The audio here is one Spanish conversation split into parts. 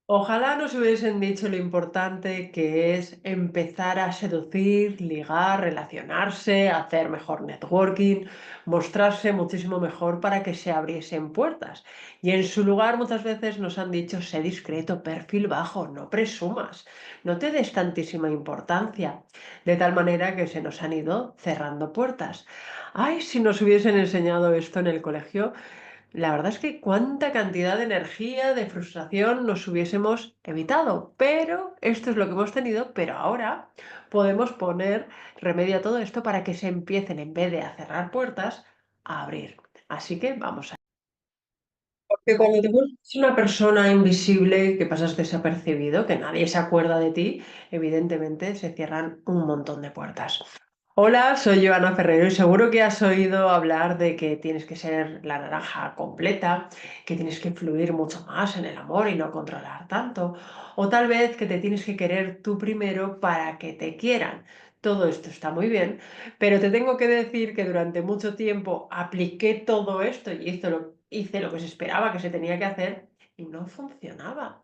Ojalá nos hubiesen dicho lo importante que es empezar a seducir, ligar, relacionarse, hacer mejor networking, mostrarse muchísimo mejor para que se abriesen puertas. Y en su lugar muchas veces nos han dicho, sé discreto, perfil bajo, no presumas, no te des tantísima importancia, de tal manera que se nos han ido cerrando puertas. Ay, si nos hubiesen enseñado esto en el colegio, la verdad es que cuánta cantidad de energía, de frustración nos hubiésemos evitado, pero esto es lo que hemos tenido, pero ahora podemos poner remedio a todo esto para que se empiecen, en vez de a cerrar puertas, a abrir. Así que vamos a... Porque cuando te vuelves una persona invisible, que pasas desapercibido, que nadie se acuerda de ti, evidentemente se cierran un montón de puertas. Hola, soy Joana Ferrero y seguro que has oído hablar de que tienes que ser la naranja completa, que tienes que fluir mucho más en el amor y no controlar tanto, o tal vez que te tienes que querer tú primero para que te quieran. Todo esto está muy bien, pero te tengo que decir que durante mucho tiempo apliqué todo esto y hice lo que se esperaba que se tenía que hacer y no funcionaba.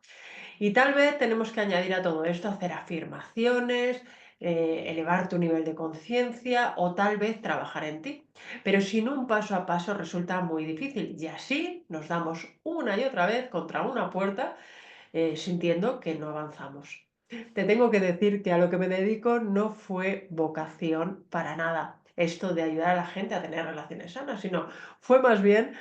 Y tal vez tenemos que añadir a todo esto hacer afirmaciones, elevar tu nivel de conciencia o tal vez trabajar en ti. Pero sin un paso a paso resulta muy difícil y así nos damos una y otra vez contra una puerta sintiendo que no avanzamos. Te tengo que decir que a lo que me dedico no fue vocación para nada. Esto de ayudar a la gente a tener relaciones sanas, sino fue más bien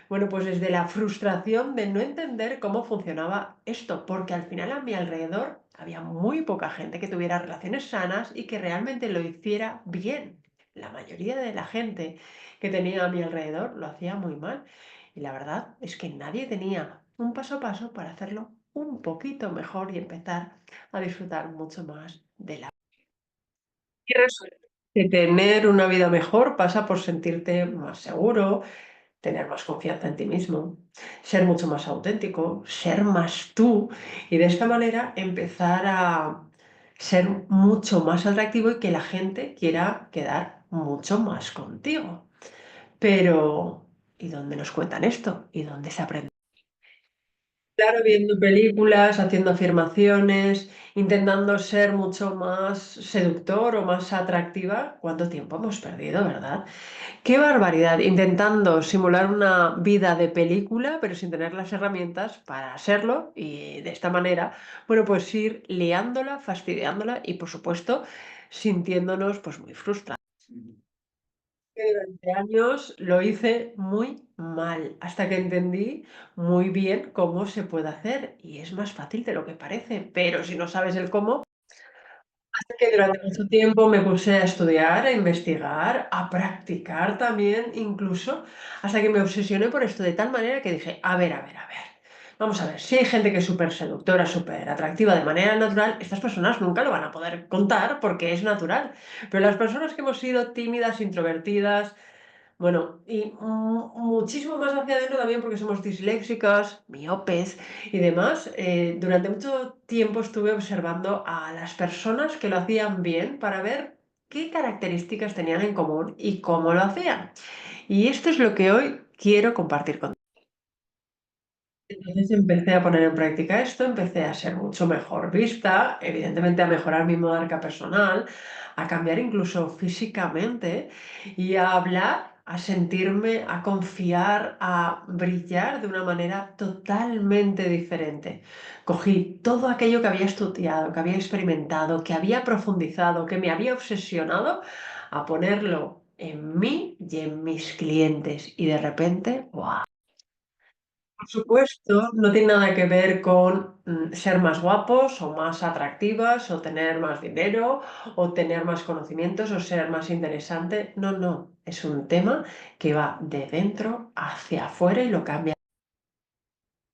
bueno, pues desde la frustración de no entender cómo funcionaba esto, porque al final a mi alrededor había muy poca gente que tuviera relaciones sanas y que realmente lo hiciera bien. La mayoría de la gente que tenía a mi alrededor lo hacía muy mal. Y la verdad es que nadie tenía un paso a paso para hacerlo un poquito mejor y empezar a disfrutar mucho más de la... Y resulta que tener una vida mejor pasa por sentirte más seguro, tener más confianza en ti mismo, ser mucho más auténtico, ser más tú y de esta manera empezar a ser mucho más atractivo y que la gente quiera quedar mucho más contigo. Pero, ¿y dónde nos cuentan esto? ¿Y dónde se aprende? Claro, viendo películas, haciendo afirmaciones, intentando ser mucho más seductor o más atractiva. ¿Cuánto tiempo hemos perdido, verdad? ¡Qué barbaridad! Intentando simular una vida de película, pero sin tener las herramientas para serlo y de esta manera, bueno, pues ir liándola, fastidiándola y, por supuesto, sintiéndonos pues muy frustrados. Que durante años lo hice muy mal, hasta que entendí muy bien cómo se puede hacer y es más fácil de lo que parece, pero si no sabes el cómo, que durante mucho tiempo me puse a estudiar, a investigar, a practicar también, incluso, hasta que me obsesioné por esto de tal manera que dije, a ver, vamos a ver, si hay gente que es súper seductora, súper atractiva de manera natural, estas personas nunca lo van a poder contar porque es natural. Pero las personas que hemos sido tímidas, introvertidas, bueno, y muchísimo más hacia adentro también porque somos disléxicas, miopes y demás. Durante mucho tiempo estuve observando a las personas que lo hacían bien para ver qué características tenían en común y cómo lo hacían. Y esto es lo que hoy quiero compartir contigo. Entonces empecé a poner en práctica esto, empecé a ser mucho mejor vista, evidentemente a mejorar mi marca personal, a cambiar incluso físicamente y a hablar, a sentirme, a confiar, a brillar de una manera totalmente diferente. Cogí todo aquello que había estudiado, que había experimentado, que había profundizado, que me había obsesionado, a ponerlo en mí y en mis clientes y de repente, ¡guau! Por supuesto, no tiene nada que ver con ser más guapos o más atractivas o tener más dinero o tener más conocimientos o ser más interesante. No, no, es un tema que va de dentro hacia afuera y lo cambia.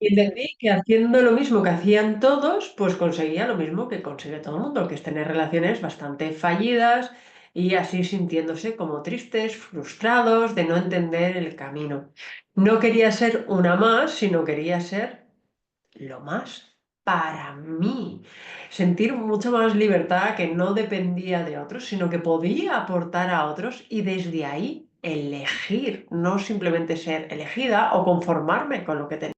Y entendí que haciendo lo mismo que hacían todos, pues conseguía lo mismo que consigue todo el mundo, que es tener relaciones bastante fallidas y así sintiéndose como tristes, frustrados, de no entender el camino. No quería ser una más, sino quería ser lo más para mí. Sentir mucho más libertad que no dependía de otros, sino que podía aportar a otros y desde ahí elegir, no simplemente ser elegida o conformarme con lo que tenía.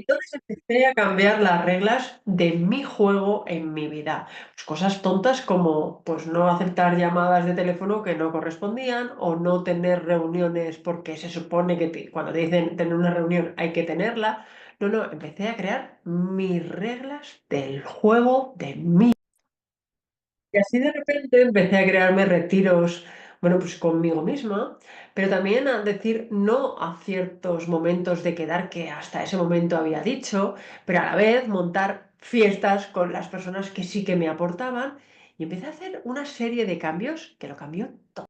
Entonces empecé a cambiar las reglas de mi juego en mi vida. Pues cosas tontas como pues no aceptar llamadas de teléfono que no correspondían o no tener reuniones porque se supone que cuando te dicen tener una reunión hay que tenerla. No, no, empecé a crear mis reglas del juego de mi. Y así de repente empecé a crearme retiros, bueno, pues conmigo misma, pero también a decir no a ciertos momentos de quedar que hasta ese momento había dicho, pero a la vez montar fiestas con las personas que sí que me aportaban y empecé a hacer una serie de cambios que lo cambió todo.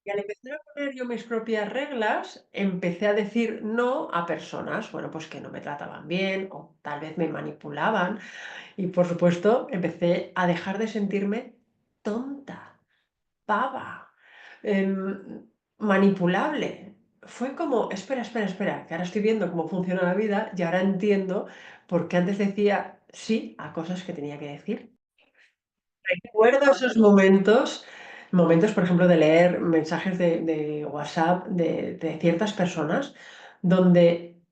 Y al empezar a poner yo mis propias reglas, empecé a decir no a personas, bueno, pues que no me trataban bien o tal vez me manipulaban. Y por supuesto, empecé a dejar de sentirme tonta, pava, manipulable. Fue como, espera, espera, espera, que ahora estoy viendo cómo funciona la vida y ahora entiendo por qué antes decía sí a cosas que tenía que decir. Recuerdo esos momentos, por ejemplo, de leer mensajes de WhatsApp de ciertas personas donde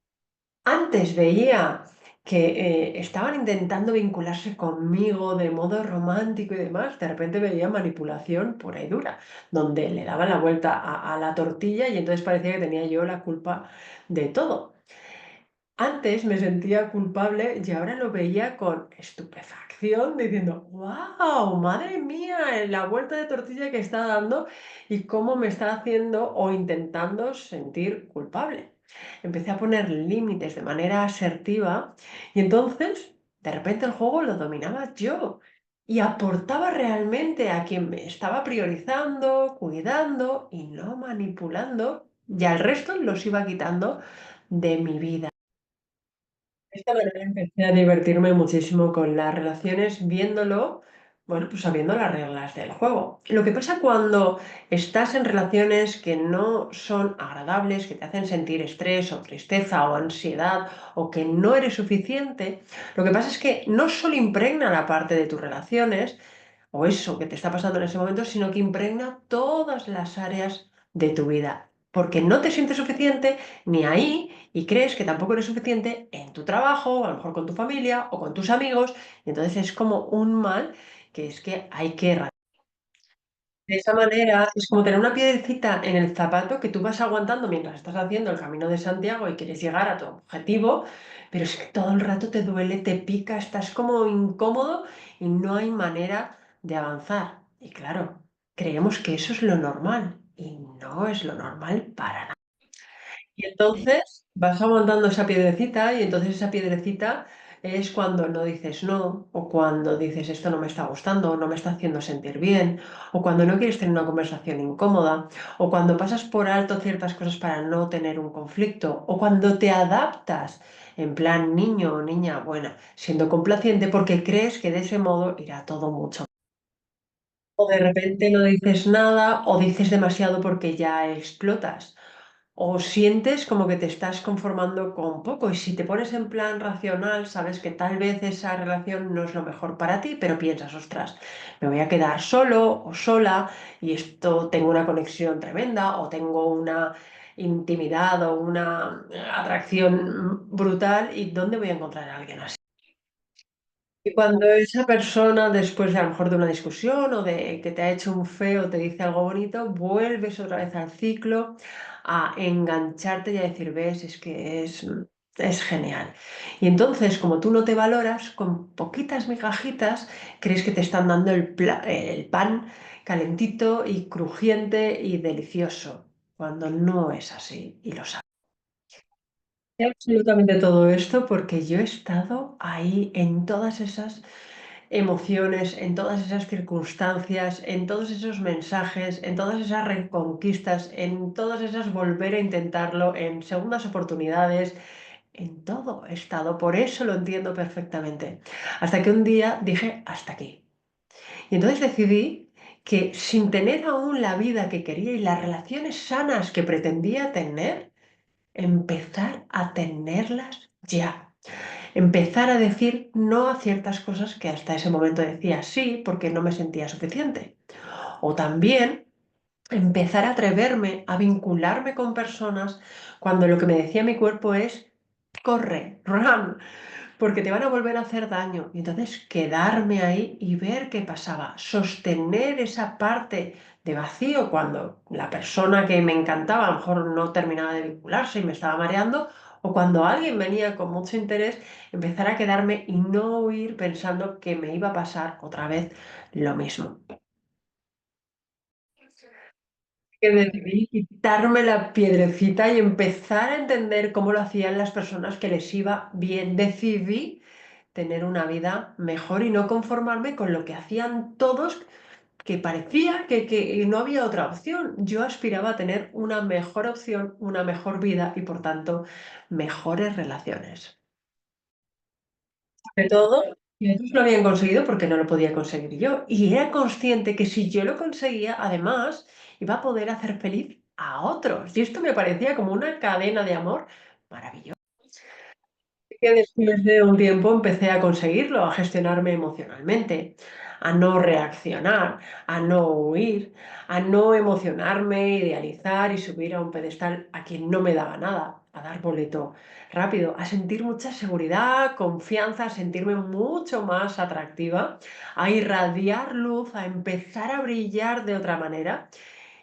antes veía que, estaban intentando vincularse conmigo de modo romántico y demás, de repente veía manipulación pura y dura, donde le daban la vuelta a la tortilla y entonces parecía que tenía yo la culpa de todo. Antes me sentía culpable y ahora lo veía con estupefacción, diciendo, ¡wow! ¡Madre mía! La vuelta de tortilla que está dando y cómo me está haciendo o intentando sentir culpable. Empecé a poner límites de manera asertiva y entonces, de repente, el juego lo dominaba yo y aportaba realmente a quien me estaba priorizando, cuidando y no manipulando, y al resto los iba quitando de mi vida. De esta manera empecé a divertirme muchísimo con las relaciones viéndolo, bueno, pues sabiendo las reglas del juego. Lo que pasa cuando estás en relaciones que no son agradables, que te hacen sentir estrés o tristeza o ansiedad o que no eres suficiente, lo que pasa es que no solo impregna la parte de tus relaciones o eso que te está pasando en ese momento, sino que impregna todas las áreas de tu vida. Porque no te sientes suficiente ni ahí y crees que tampoco eres suficiente en tu trabajo, o a lo mejor con tu familia o con tus amigos, y entonces es como un mal que es que hay que erradicar. De esa manera es como tener una piedrecita en el zapato que tú vas aguantando mientras estás haciendo el camino de Santiago y quieres llegar a tu objetivo, pero es que todo el rato te duele, te pica, estás como incómodo y no hay manera de avanzar. Y claro, creemos que eso es lo normal y no es lo normal para nada. Y entonces vas aguantando esa piedrecita y entonces esa piedrecita es cuando no dices no, o cuando dices esto no me está gustando, no me está haciendo sentir bien, o cuando no quieres tener una conversación incómoda, o cuando pasas por alto ciertas cosas para no tener un conflicto, o cuando te adaptas en plan niño o niña buena, siendo complaciente porque crees que de ese modo irá todo mucho. O de repente no dices nada o dices demasiado porque ya explotas. O sientes como que te estás conformando con poco y si te pones en plan racional, sabes que tal vez esa relación no es lo mejor para ti, pero piensas, ostras, me voy a quedar solo o sola y esto tengo una conexión tremenda o tengo una intimidad o una atracción brutal y ¿dónde voy a encontrar a alguien así? Y cuando esa persona, después de a lo mejor de una discusión o de que te ha hecho un feo, te dice algo bonito, vuelves otra vez al ciclo, a engancharte y a decir, ves, es que es genial. Y entonces, como tú no te valoras, con poquitas migajitas, crees que te están dando el pan calentito y crujiente y delicioso, cuando no es así y lo sabes. Sé absolutamente todo esto porque yo he estado ahí en todas esas emociones, en todas esas circunstancias, en todos esos mensajes, en todas esas reconquistas, en todas esas volver a intentarlo, en segundas oportunidades, en todo he estado. Por eso lo entiendo perfectamente. Hasta que un día dije, hasta aquí. Y entonces decidí que sin tener aún la vida que quería y las relaciones sanas que pretendía tener, empezar a tenerlas ya. Empezar a decir no a ciertas cosas que hasta ese momento decía sí porque no me sentía suficiente. O también empezar a atreverme a vincularme con personas cuando lo que me decía mi cuerpo es corre, run, porque te van a volver a hacer daño. Y entonces quedarme ahí y ver qué pasaba, sostener esa parte de vacío cuando la persona que me encantaba a lo mejor no terminaba de vincularse y me estaba mareando, o cuando alguien venía con mucho interés, empezar a quedarme y no huir pensando que me iba a pasar otra vez lo mismo. Que decidí quitarme la piedrecita y empezar a entender cómo lo hacían las personas que les iba bien. Decidí tener una vida mejor y no conformarme con lo que hacían todos, que parecía que no había otra opción. Yo aspiraba a tener una mejor opción, una mejor vida y, por tanto, mejores relaciones. De todo, y otros lo habían conseguido porque no lo podía conseguir yo. Y era consciente que si yo lo conseguía, además, iba a poder hacer feliz a otros. Y esto me parecía como una cadena de amor maravillosa. Que después de un tiempo empecé a conseguirlo, a gestionarme emocionalmente, a no reaccionar, a no huir, a no emocionarme, idealizar y subir a un pedestal a quien no me daba nada, a dar boleto rápido, a sentir mucha seguridad, confianza, a sentirme mucho más atractiva, a irradiar luz, a empezar a brillar de otra manera.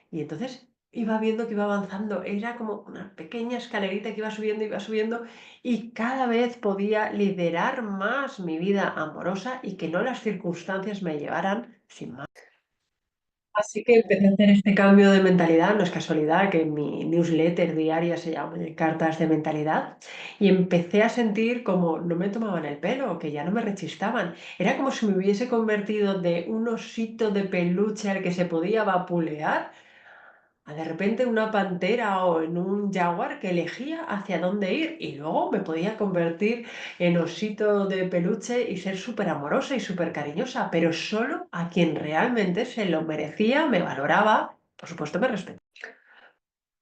Y entonces iba viendo que iba avanzando. Era como una pequeña escalerita que iba subiendo y cada vez podía liderar más mi vida amorosa y que no las circunstancias me llevaran sin más. Así que empecé a hacer este cambio de mentalidad, no es casualidad que mi newsletter diaria se llame Cartas de Mentalidad, y empecé a sentir como no me tomaban el pelo, que ya no me rechistaban. Era como si me hubiese convertido de un osito de peluche al que se podía vapulear a de repente una pantera o en un jaguar que elegía hacia dónde ir y luego me podía convertir en osito de peluche y ser súper amorosa y súper cariñosa, pero solo a quien realmente se lo merecía, me valoraba, por supuesto me respetaba.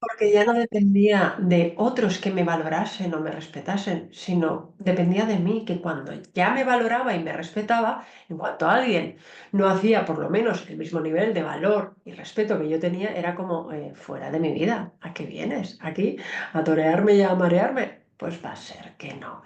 Porque ya no dependía de otros que me valorasen o me respetasen, sino dependía de mí, que cuando ya me valoraba y me respetaba, en cuanto alguien no hacía por lo menos el mismo nivel de valor y respeto que yo tenía, era como fuera de mi vida. ¿A qué vienes? ¿Aquí a torearme y a marearme? Pues va a ser que no.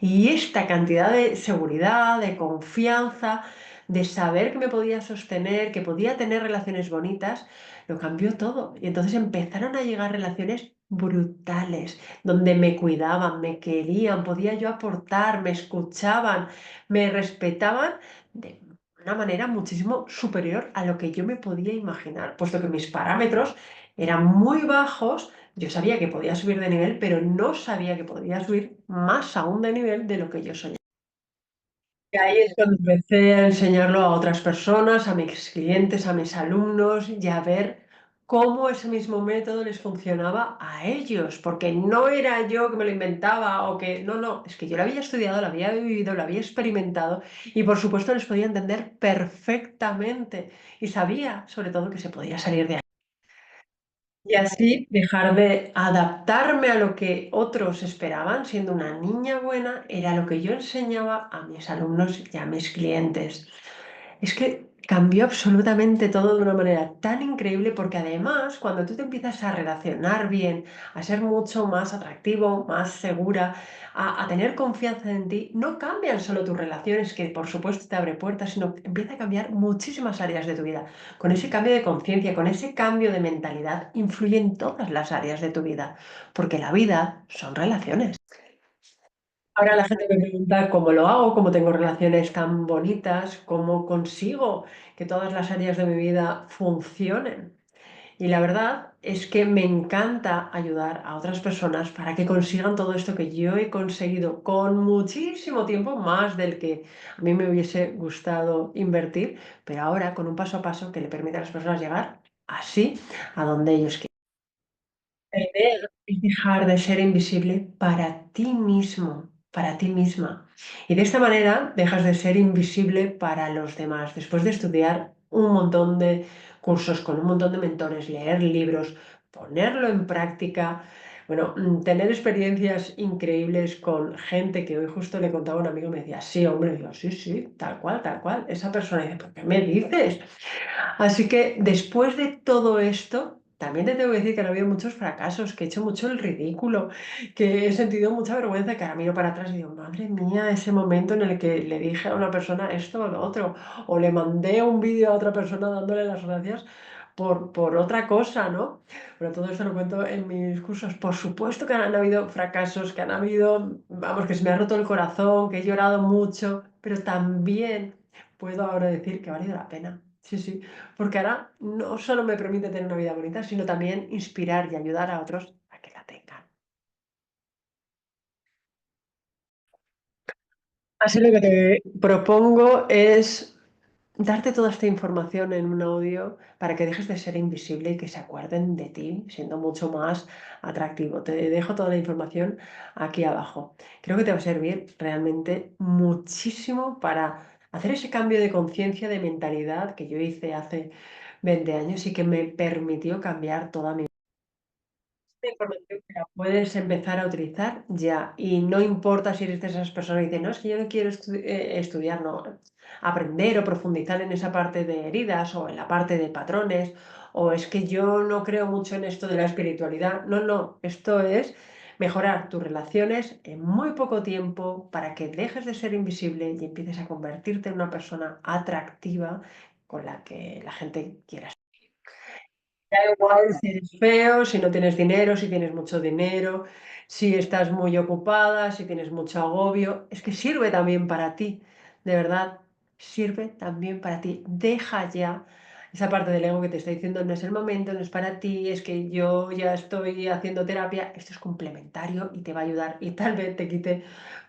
Y esta cantidad de seguridad, de confianza, de saber que me podía sostener, que podía tener relaciones bonitas, lo cambió todo. Y entonces empezaron a llegar relaciones brutales, donde me cuidaban, me querían, podía yo aportar, me escuchaban, me respetaban de una manera muchísimo superior a lo que yo me podía imaginar, puesto que mis parámetros eran muy bajos. Yo sabía que podía subir de nivel, pero no sabía que podía subir más aún de nivel de lo que yo soñaba. Y ahí es cuando empecé a enseñarlo a otras personas, a mis clientes, a mis alumnos, y a ver cómo ese mismo método les funcionaba a ellos, porque no era yo que me lo inventaba o que, no, no, es que yo lo había estudiado, lo había vivido, lo había experimentado y por supuesto les podía entender perfectamente y sabía sobre todo que se podía salir de ahí. Y así dejar de adaptarme a lo que otros esperaban, siendo una niña buena, era lo que yo enseñaba a mis alumnos y a mis clientes. Es que cambió absolutamente todo de una manera tan increíble porque además cuando tú te empiezas a relacionar bien, a ser mucho más atractivo, más segura, a tener confianza en ti, no cambian solo tus relaciones, que por supuesto te abre puertas, sino que empieza a cambiar muchísimas áreas de tu vida. Con ese cambio de conciencia, con ese cambio de mentalidad, influyen todas las áreas de tu vida, porque la vida son relaciones. Ahora la gente me pregunta cómo lo hago, cómo tengo relaciones tan bonitas, cómo consigo que todas las áreas de mi vida funcionen. Y la verdad es que me encanta ayudar a otras personas para que consigan todo esto que yo he conseguido con muchísimo tiempo, más del que a mí me hubiese gustado invertir, pero ahora con un paso a paso que le permite a las personas llegar así a donde ellos quieren. La idea es dejar de ser invisible para ti mismo, para ti misma. Y de esta manera dejas de ser invisible para los demás. Después de estudiar un montón de cursos con un montón de mentores, leer libros, ponerlo en práctica, bueno, tener experiencias increíbles con gente que hoy justo le contaba a un amigo, me decía, sí, hombre, digo, sí, sí, tal cual. Esa persona dice, ¿por qué me dices? Así que después de todo esto, también te tengo que decir que han habido muchos fracasos, que he hecho mucho el ridículo, que he sentido mucha vergüenza, que ahora miro para atrás y digo, madre mía, ese momento en el que le dije a una persona esto o lo otro, o le mandé un vídeo a otra persona dándole las gracias por otra cosa, ¿no? Pero todo esto lo cuento en mis cursos. Por supuesto que han habido fracasos, que han habido, vamos, que se me ha roto el corazón, que he llorado mucho, pero también puedo ahora decir que ha valido la pena. Sí, sí, porque ahora no solo me permite tener una vida bonita, sino también inspirar y ayudar a otros a que la tengan. Así lo que te propongo es darte toda esta información en un audio para que dejes de ser invisible y que se acuerden de ti, siendo mucho más atractivo. Te dejo toda la información aquí abajo. Creo que te va a servir realmente muchísimo para hacer ese cambio de conciencia, de mentalidad que yo hice hace 20 años y que me permitió cambiar toda mi esta información que la puedes empezar a utilizar ya. Y no importa si eres de esas personas que dicen, no, es que yo no quiero estudiar, no, aprender o profundizar en esa parte de heridas o en la parte de patrones, o es que yo no creo mucho en esto de la espiritualidad. No, no, esto es mejorar tus relaciones en muy poco tiempo para que dejes de ser invisible y empieces a convertirte en una persona atractiva con la que la gente quiera. Da igual si eres feo, si no tienes dinero, si tienes mucho dinero, si estás muy ocupada, si tienes mucho agobio. Es que sirve también para ti, de verdad, sirve también para ti. Deja ya esa parte del ego que te está diciendo no es el momento, no es para ti, es que yo ya estoy haciendo terapia. Esto es complementario y te va a ayudar y tal vez te quite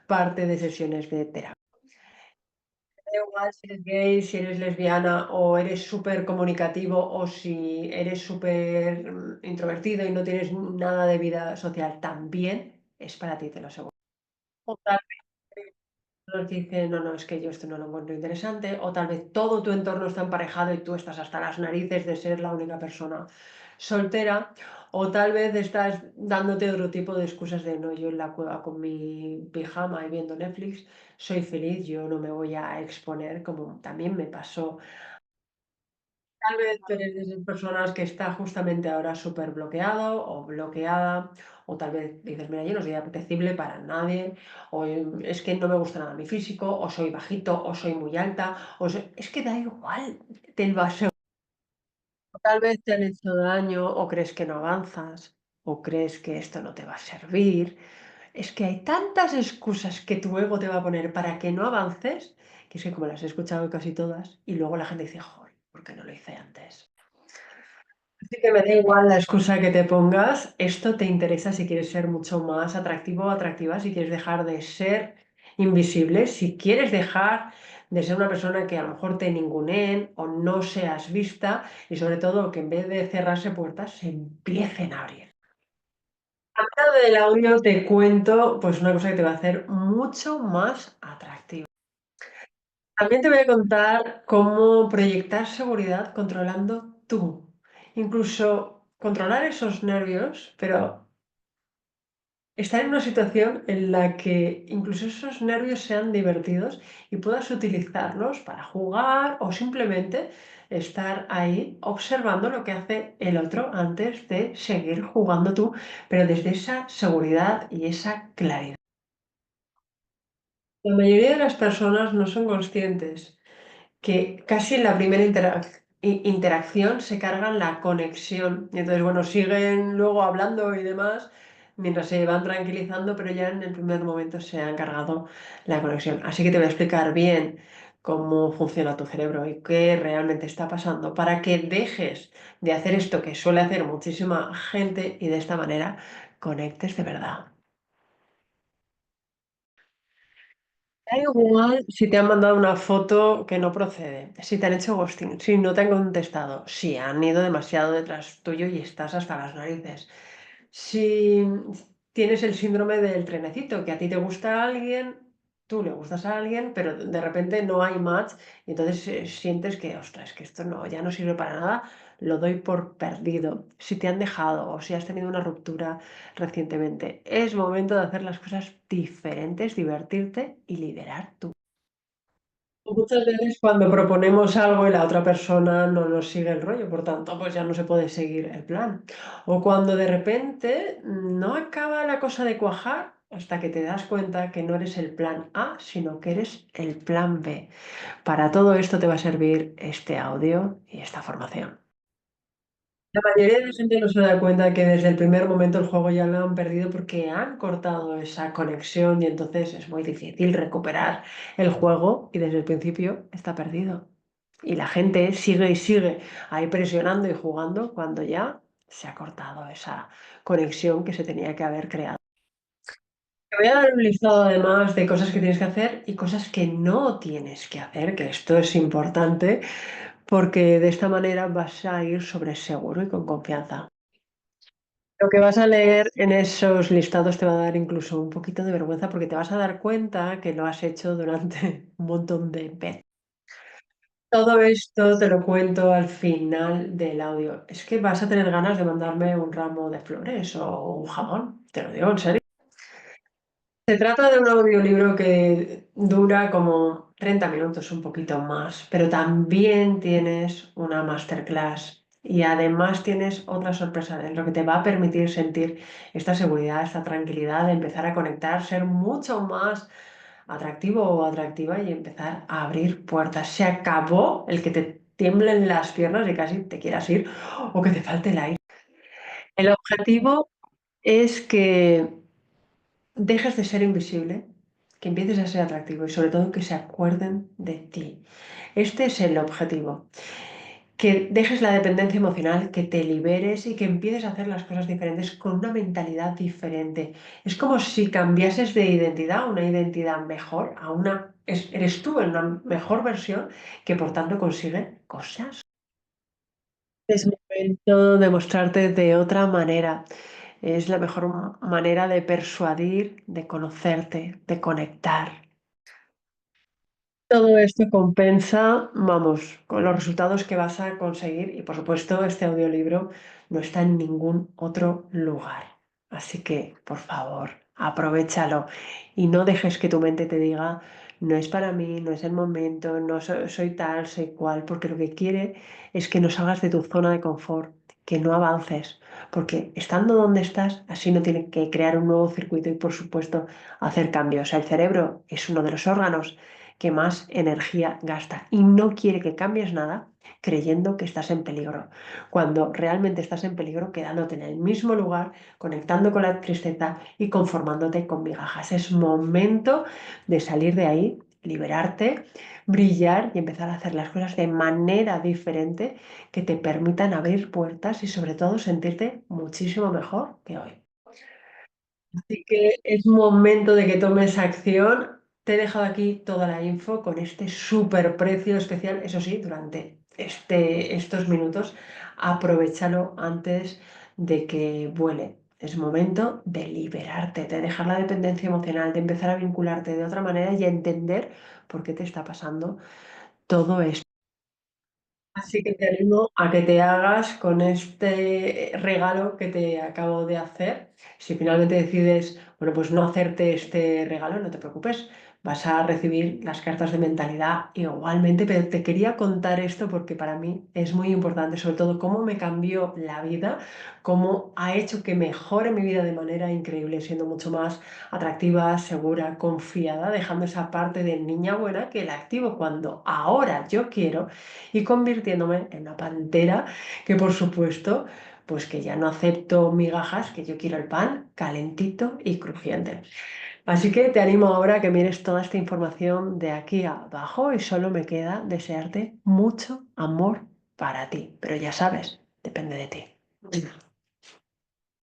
parte de sesiones de terapia. Da igual si eres gay, si eres lesbiana o eres súper comunicativo o si eres súper introvertido y no tienes nada de vida social, también es para ti, te lo aseguro. O tal vez nos dicen, no, no, es que yo esto no lo encuentro interesante, o tal vez todo tu entorno está emparejado y tú estás hasta las narices de ser la única persona soltera, o tal vez estás dándote otro tipo de excusas de no, yo en la cueva con mi pijama y viendo Netflix soy feliz, yo no me voy a exponer como también me pasó. Tal vez tú eres de esas personas que está justamente ahora súper bloqueado o bloqueada, o tal vez dices, mira, yo no soy apetecible para nadie, o es que no me gusta nada mi físico, o soy bajito, o soy muy alta, es que da igual, te lo aseguro. Tal vez te han hecho daño, o crees que no avanzas, o crees que esto no te va a servir. Es que hay tantas excusas que tu ego te va a poner para que no avances, que es que como las he escuchado casi todas, y luego la gente dice, joder, ¿por qué no lo hice antes? Así que me da igual la excusa que te pongas, esto te interesa si quieres ser mucho más atractivo o atractiva, si quieres dejar de ser invisible, si quieres dejar de ser una persona que a lo mejor te ninguneen o no seas vista y sobre todo que en vez de cerrarse puertas se empiecen a abrir. Ahora del audio te cuento pues una cosa que te va a hacer mucho más atractivo. También te voy a contar cómo proyectar seguridad controlando tú. Incluso controlar esos nervios, pero estar en una situación en la que incluso esos nervios sean divertidos y puedas utilizarlos para jugar o simplemente estar ahí observando lo que hace el otro antes de seguir jugando tú, pero desde esa seguridad y esa claridad. La mayoría de las personas no son conscientes que casi en la primera interacción se cargan la conexión. Y entonces, bueno, siguen luego hablando y demás mientras se van tranquilizando, pero ya en el primer momento se han cargado la conexión. Así que te voy a explicar bien cómo funciona tu cerebro y qué realmente está pasando para que dejes de hacer esto que suele hacer muchísima gente y de esta manera conectes de verdad. Da igual si te han mandado una foto que no procede, si te han hecho ghosting, si no te han contestado, si han ido demasiado detrás tuyo y estás hasta las narices. Si tienes el síndrome del trenecito, que a ti te gusta alguien, tú le gustas a alguien, pero de repente no hay match y entonces sientes que, ostras, que esto no, ya no sirve para nada, lo doy por perdido. Si te han dejado o si has tenido una ruptura recientemente, es momento de hacer las cosas diferentes, divertirte y liderar tú. Muchas veces cuando proponemos algo y la otra persona no nos sigue el rollo, por tanto, pues ya no se puede seguir el plan. O cuando de repente no acaba la cosa de cuajar hasta que te das cuenta que no eres el plan A, sino que eres el plan B. Para todo esto te va a servir este audio y esta formación. La mayoría de la gente no se da cuenta que desde el primer momento el juego ya lo han perdido porque han cortado esa conexión y entonces es muy difícil recuperar el juego y desde el principio está perdido. Y la gente sigue y sigue ahí presionando y jugando cuando ya se ha cortado esa conexión que se tenía que haber creado. Te voy a dar un listado además de cosas que tienes que hacer y cosas que no tienes que hacer, que esto es importante porque de esta manera vas a ir sobre seguro y con confianza. Lo que vas a leer en esos listados te va a dar incluso un poquito de vergüenza porque te vas a dar cuenta que lo has hecho durante un montón de veces. Todo esto te lo cuento al final del audio. Es que vas a tener ganas de mandarme un ramo de flores o un jamón, te lo digo en serio. Se trata de un audiolibro que dura como 30 minutos, un poquito más, pero también tienes una masterclass y además tienes otra sorpresa, lo que te va a permitir sentir esta seguridad, esta tranquilidad de empezar a conectar, ser mucho más atractivo o atractiva y empezar a abrir puertas. Se acabó el que te tiemblen las piernas y casi te quieras ir o que te falte el aire. El objetivo es que dejes de ser invisible, que empieces a ser atractivo y sobre todo que se acuerden de ti. Este es el objetivo. Que dejes la dependencia emocional, que te liberes y que empieces a hacer las cosas diferentes con una mentalidad diferente. Es como si cambiases de identidad, una identidad mejor, a una... eres tú en una mejor versión que por tanto consigue cosas. Es momento de mostrarte de otra manera. Es la mejor manera de persuadir, de conocerte, de conectar. Todo esto compensa, vamos, con los resultados que vas a conseguir y por supuesto este audiolibro no está en ningún otro lugar. Así que, por favor, aprovéchalo y no dejes que tu mente te diga, no es para mí, no es el momento, no soy tal, soy cual, porque lo que quiere es que no salgas de tu zona de confort, que no avances, porque estando donde estás, así no tienes que crear un nuevo circuito y por supuesto hacer cambios. El cerebro es uno de los órganos que más energía gasta y no quiere que cambies nada creyendo que estás en peligro, cuando realmente estás en peligro quedándote en el mismo lugar, conectando con la tristeza y conformándote con migajas. Es momento de salir de ahí, liberarte, brillar y empezar a hacer las cosas de manera diferente que te permitan abrir puertas y sobre todo sentirte muchísimo mejor que hoy. Así que es momento de que tomes acción. Te he dejado aquí toda la info con este súper precio especial. Eso sí, durante estos minutos, aprovéchalo antes de que vuele. Es momento de liberarte, de dejar la dependencia emocional, de empezar a vincularte de otra manera y a entender por qué te está pasando todo esto. Así que te animo a que te hagas con este regalo que te acabo de hacer. Si finalmente decides, bueno, pues no hacerte este regalo, no te preocupes, vas a recibir las cartas de mentalidad igualmente, pero te quería contar esto porque para mí es muy importante, sobre todo cómo me cambió la vida, cómo ha hecho que mejore mi vida de manera increíble, siendo mucho más atractiva, segura, confiada, dejando esa parte de niña buena que la activo cuando ahora yo quiero y convirtiéndome en una pantera que por supuesto, pues que ya no acepto migajas, que yo quiero el pan calentito y crujiente. Así que te animo ahora a que mires toda esta información de aquí abajo y solo me queda desearte mucho amor para ti. Pero ya sabes, depende de ti.